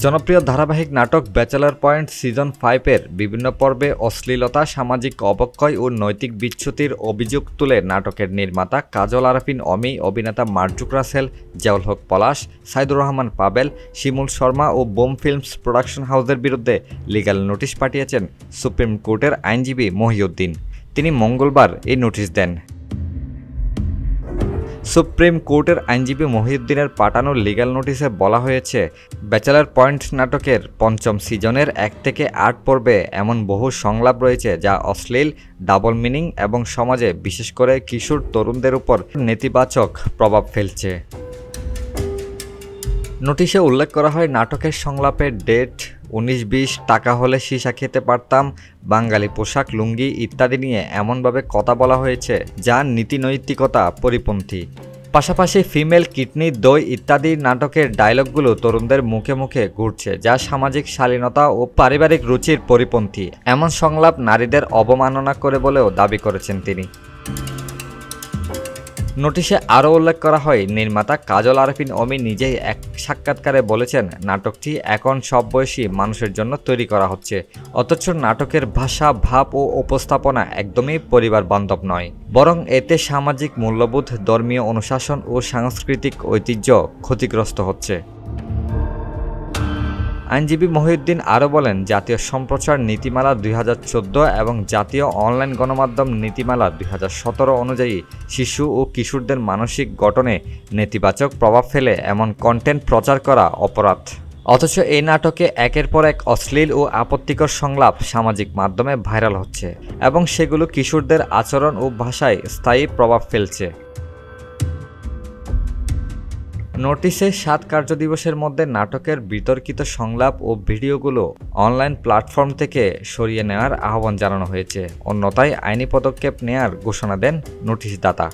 জনপ্রিয় ধারাবাহিক নাটক ব্যাচেলর পয়েন্ট সিজন 5-এর বিভিন্ন পর্বে অশ্লীলতা, সামাজিক অবক্ষয় ও নৈতিক বিচ্যুতির অভিযোগ তুলে নাটকের নির্মাতা কাজল আরাফিন অমি, অভিনেতা মার্জুক রাসেল, জিয়াউল হক পলাশ, সাইদুর রহমান পাবেল, শিমুল শর্মা ও বোম ফিল্মস প্রোডাকশন হাউসের বিরুদ্ধে লিগ্যাল নোটিশ পাঠিয়েছেন সুপ্রিম কোর্টের আইনজীবী মহিউদ্দিন। তিনি মঙ্গলবার এই নোটিশ দেন। সুপ্রিম কোর্টের আইনজীবী মহিউদ্দিনের পাঠানো লিগ্যাল নোটিশে বলা হয়েছে, ব্যাচেলর পয়েন্ট নাটকের ৫ম সিজনের ১ থেকে ৮ পর্বে এমন বহু সংলাপ রয়েছে যা অশ্লীল, ডাবল মিনিং এবং সমাজে বিশেষ করে কিশোর তরুণদের উপর নেতিবাচক প্রভাব ফেলছে। নোটিশে উল্লেখ করা হয়, নাটকের সংলাপের ডেট ১৯-২০, টাকা হলে সীসা খেতে পারতাম, বাঙালি পোশাক, লুঙ্গি ইত্যাদি নিয়ে এমনভাবে কথা বলা হয়েছে যা নীতিনৈতিকতা পরিপন্থী। পাশাপাশি ফিমেল কিডনি, দই ইত্যাদি নাটকের ডায়লগগুলো তরুণদের মুখে মুখে ঘুরছে যা সামাজিক শালীনতা ও পারিবারিক রুচির পরিপন্থী। এমন সংলাপ নারীদের অবমাননা করে বলেও দাবি করেছেন তিনি। নোটিশে আরও উল্লেখ করা হয়, নির্মাতা কাজল আরাফিন অমি নিজেই এক সাক্ষাৎকারে বলেছেন, নাটকটি এখন সব বয়সী মানুষের জন্য তৈরি করা হচ্ছে, অথচ নাটকের ভাষা, ভাব ও উপস্থাপনা একদমই পরিবার বান্ধব নয়, বরং এতে সামাজিক মূল্যবোধ, ধর্মীয় অনুশাসন ও সাংস্কৃতিক ঐতিহ্য ক্ষতিগ্রস্ত হচ্ছে। আইনজীবী মহিউদ্দিন আরও বলেন, জাতীয় সম্প্রচার নীতিমালা ২০১৪ এবং জাতীয় অনলাইন গণমাধ্যম নীতিমালা ২০১৭ অনুযায়ী শিশু ও কিশোরদের মানসিক গঠনে নেতিবাচক প্রভাব ফেলে এমন কন্টেন্ট প্রচার করা অপরাধ। অথচ এই নাটকে একের পর এক অশ্লীল ও আপত্তিকর সংলাপ সামাজিক মাধ্যমে ভাইরাল হচ্ছে এবং সেগুলো কিশোরদের আচরণ ও ভাষায় স্থায়ী প্রভাব ফেলছে। নোটিশে ৭ কার্যদিবসের মধ্যে নাটকের বিতর্কিত সংলাপ ও ভিডিওগুলো অনলাইন প্ল্যাটফর্ম থেকে সরিয়ে নেওয়ার আহ্বান জানানো হয়েছে, অন্যথায় আইনি পদক্ষেপ নেওয়ার ঘোষণা দেন নোটিশদাতা।